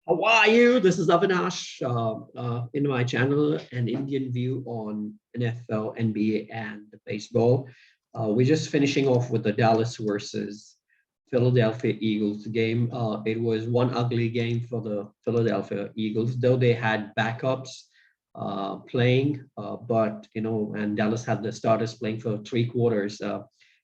How are you? This is Avinash in my channel, an Indian view on NFL, NBA, and baseball. We're just finishing off with the Dallas versus Philadelphia Eagles game. It was one ugly game for the Philadelphia Eagles, though they had backups playing, but and Dallas had the starters playing for 3 quarters.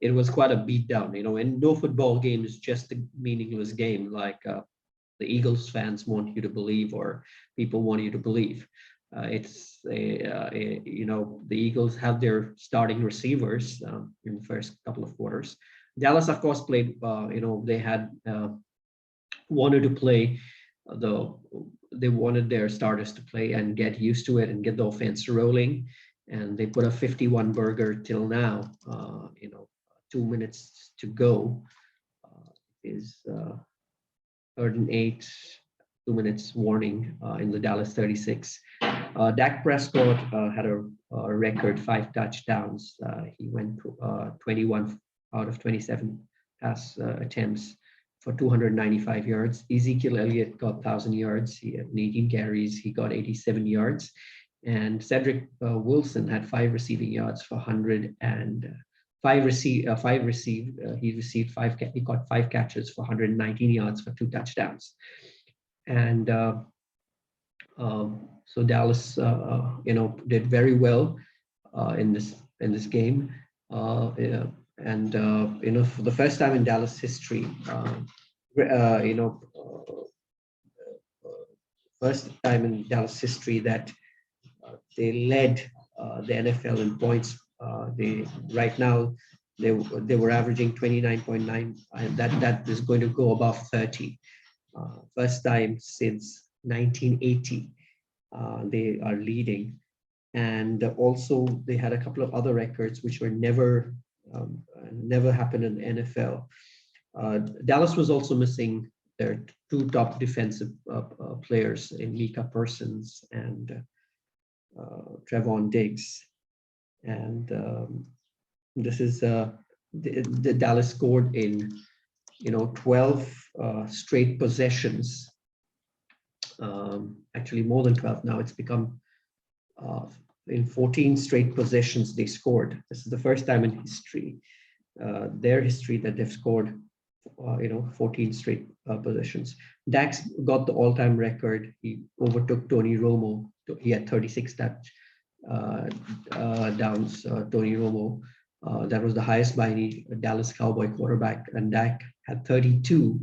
It was quite a beatdown, and no football game is just a meaningless game like the Eagles fans want you to believe, or people want you to believe. The Eagles have their starting receivers in the first couple of quarters. Dallas, of course, played. They had wanted to play the. They wanted their starters to play and get used to it and get the offense rolling. And they put a 51 burger till now. 2 minutes to go is 3rd and 8, 2 minutes warning in the Dallas 36. Dak Prescott had a record 5 touchdowns. He went 21 out of 27 pass attempts for 295 yards. Ezekiel Elliott got 1,000 yards. He had 18 carries. He got 87 yards. And Cedric Wilson had 5 receiving yards for 100 and he received 5. He got 5 catches for 119 yards for 2 touchdowns, and so Dallas, did very well in this game, for the first time in Dallas history, first time in Dallas history that they led the NFL in points. Right now they were averaging 29.9, and that is going to go above 30. First time since 1980 they are leading, and also they had a couple of other records which were never happened in the NFL. Dallas was also missing their 2 top defensive players in Micah Parsons and Trevon Diggs. And this is the Dallas scored in 12 straight possessions, actually more than 12 now. It's become in 14 straight possessions they scored. This is the first time in history, their history, that they've scored 14 straight possessions. Dax got the all-time record. He overtook Tony Romo. He had 36 downs. Tony Romo, that was the highest by any Dallas Cowboy quarterback, and Dak had 32,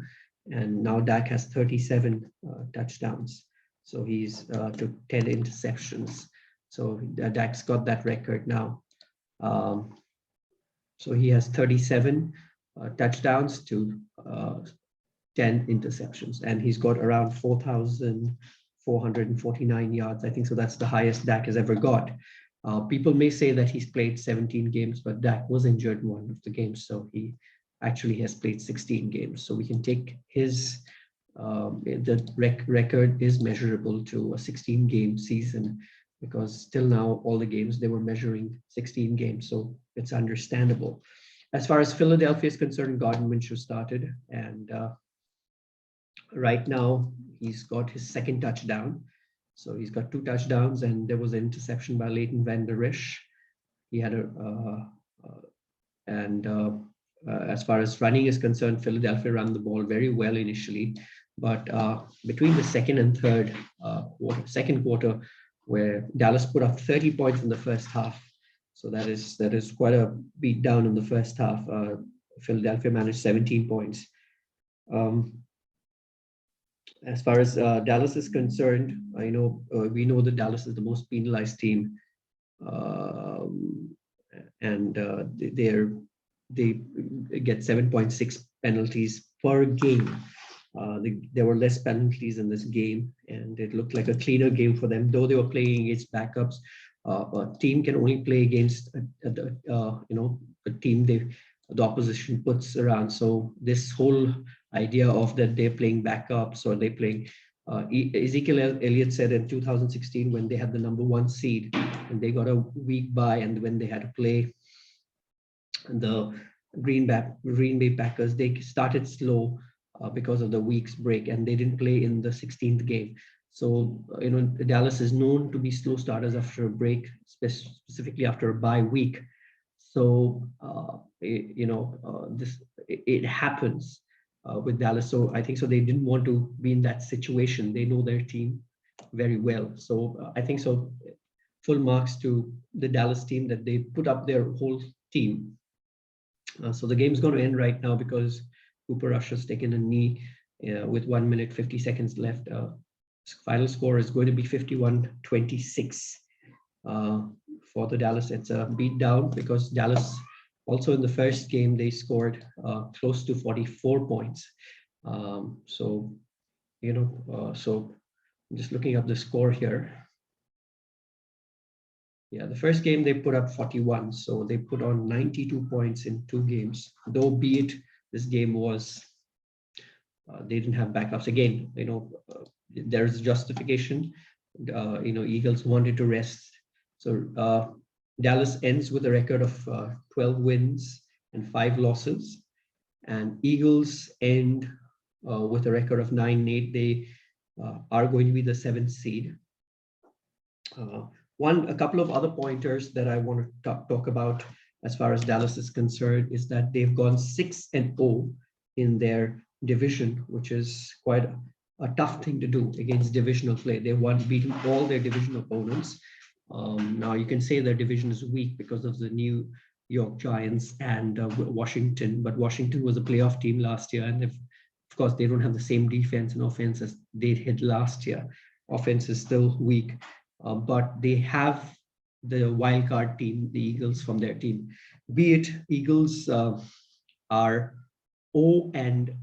and now Dak has 37 touchdowns. So he's took 10 interceptions. So Dak's got that record now. So he has 37 touchdowns to 10 interceptions, and he's got around 4,449 yards, I think. So that's the highest Dak has ever got. People may say that he's played 17 games, but Dak was injured in one of the games, so he actually has played 16 games. So we can take his record is measurable to a 16-game season, because till now all the games they were measuring 16 games, so it's understandable. As far as Philadelphia is concerned, Gardner Minshew started, and right now he's got his 2nd touchdown. So he's got 2 touchdowns, and there was an interception by Leighton Van Der Esch. He had as far as running is concerned, Philadelphia ran the ball very well initially, but between the second and third second quarter, where Dallas put up 30 points in the first half, so that is quite a beat down in the first half. Philadelphia managed 17 points. As far as Dallas is concerned, we know that Dallas is the most penalized team, and they get 7.6 penalties per game. There were less penalties in this game, and it looked like a cleaner game for them, though they were playing against backups. A team can only play against a team the opposition puts around. So this whole idea of that they're playing backups or they're playing, Ezekiel Elliott said in 2016, when they had the #1 seed and they got a week bye, and when they had to play the Green Bay Packers, they started slow. because of the week's break, and they didn't play in the 16th game. So, Dallas is known to be slow starters after a break, specifically after a bye week. So, it happens with Dallas. So I think so they didn't want to be in that situation. They know their team very well. So I think so. Full marks to the Dallas team that they put up their whole team. So the game's going to end right now because Cooper Rush has taken a knee with 1 minute 50 seconds left. Final score is going to be 51-26 for the Dallas. It's a beat down because Dallas also in the first game they scored close to 44 points. So I'm just looking up the score here. Yeah, the first game they put up 41, so they put on 92 points in 2 games. Though, be it this game was, they didn't have backups. Again, there's justification. Eagles wanted to rest. So Dallas ends with a record of 12 wins and 5 losses, and Eagles end with a record of 9-8. They are going to be the 7th seed. A couple of other pointers that I want to talk about as far as Dallas is concerned is that they've gone 6-0 in their division, which is quite a tough thing to do against divisional play. They won, beating all their division opponents. Now you can say their division is weak because of the New York Giants and Washington, but Washington was a playoff team last year, and of course they don't have the same defense and offense as they had last year. Offense is still weak. But they have the wild card team, the Eagles, from their team. Be it Eagles are 0-7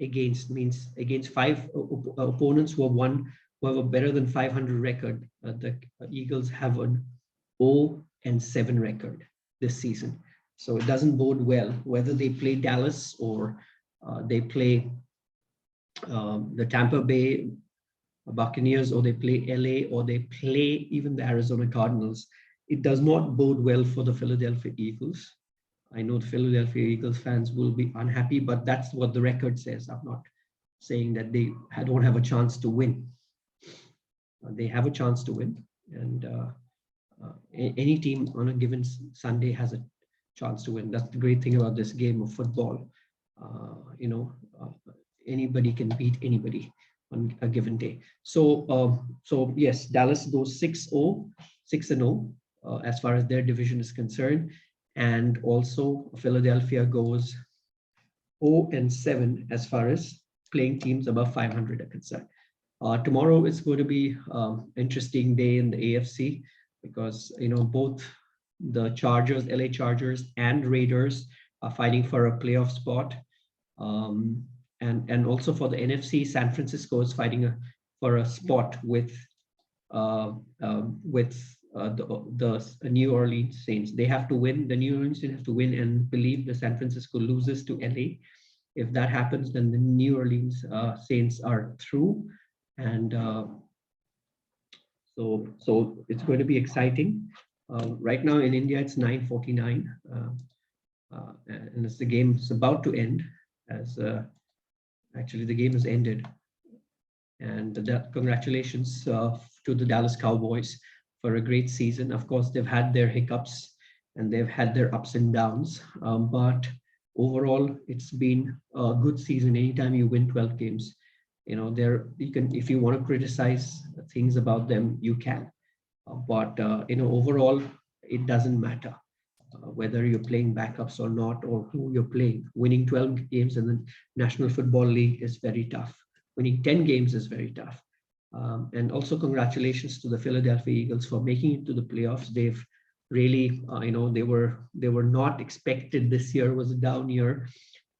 against 5 opponents who have a better than 500 record. The Eagles have an 0-7 record this season. So it doesn't bode well whether they play Dallas or they play the Tampa Bay Buccaneers, or they play LA, or they play even the Arizona Cardinals. It does not bode well for the Philadelphia Eagles. I know the Philadelphia Eagles fans will be unhappy, but that's what the record says. I'm not saying that they don't have a chance to win. They have a chance to win, and any team on a given Sunday has a chance to win. That's the great thing about this game of football. Anybody can beat anybody on a given day. So yes, Dallas goes 6-0 as far as their division is concerned, and also Philadelphia goes 0-7 as far as playing teams above 500 are concerned. Tomorrow is going to be interesting day in the AFC because both the Chargers, LA Chargers, and Raiders are fighting for a playoff spot. And also for the NFC, San Francisco is fighting for a spot with the New Orleans Saints. They have to win. The New Orleans Saints have to win and believe the San Francisco loses to LA. If that happens, then the New Orleans Saints are through, and so it's going to be exciting. Right now in India, it's 9:49, and the game is about to end as. Actually, the game has ended, and congratulations to the Dallas Cowboys for a great season. Of course, they've had their hiccups and they've had their ups and downs, but overall, it's been a good season. Anytime you win 12 games, you can, if you want to criticize things about them, you can. But overall, it doesn't matter. Whether you're playing backups or not, or who you're playing. Winning 12 games in the National Football League is very tough. Winning 10 games is very tough. And also congratulations to the Philadelphia Eagles for making it to the playoffs. They've really, they were not expected. This year was a down year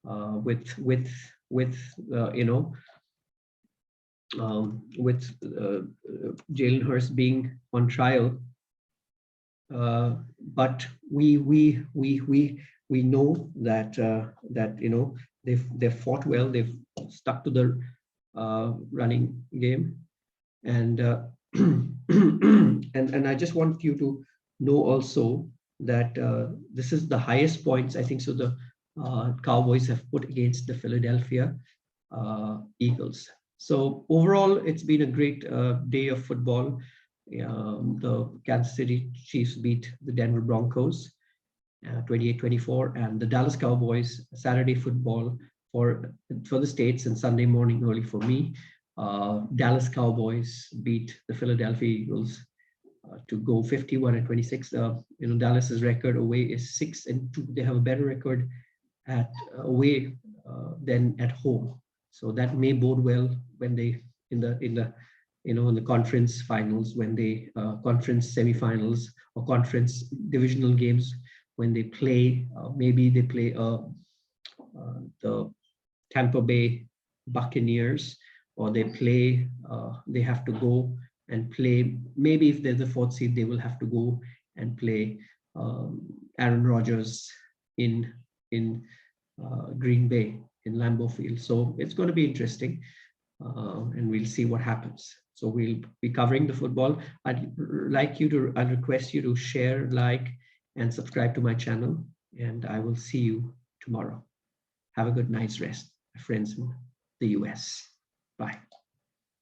with Jalen Hurts being on trial. But we know that they've fought well. They've stuck to the running game, and and I just want you to know also that this is the highest points. I think so. Cowboys have put against the Philadelphia Eagles. So overall, it's been a great day of football. The Kansas City Chiefs beat the Denver Broncos 28-24, and the Dallas Cowboys Saturday football for the States and Sunday morning early for me. Dallas Cowboys beat the Philadelphia Eagles to go 51-26. Dallas's record away is 6-2. They have a better record at away than at home. So that may bode well when they in the conference finals, when they conference semifinals or conference divisional games, when they play, maybe they play the Tampa Bay Buccaneers, or they have to go and play. Maybe if they're the fourth seed, they will have to go and play Aaron Rodgers in Green Bay in Lambeau Field. So it's going to be interesting, and we'll see what happens. So we'll be covering the football. I'd request you to share, like, and subscribe to my channel, and I will see you tomorrow. Have a good night's rest, my friends in the US. Bye.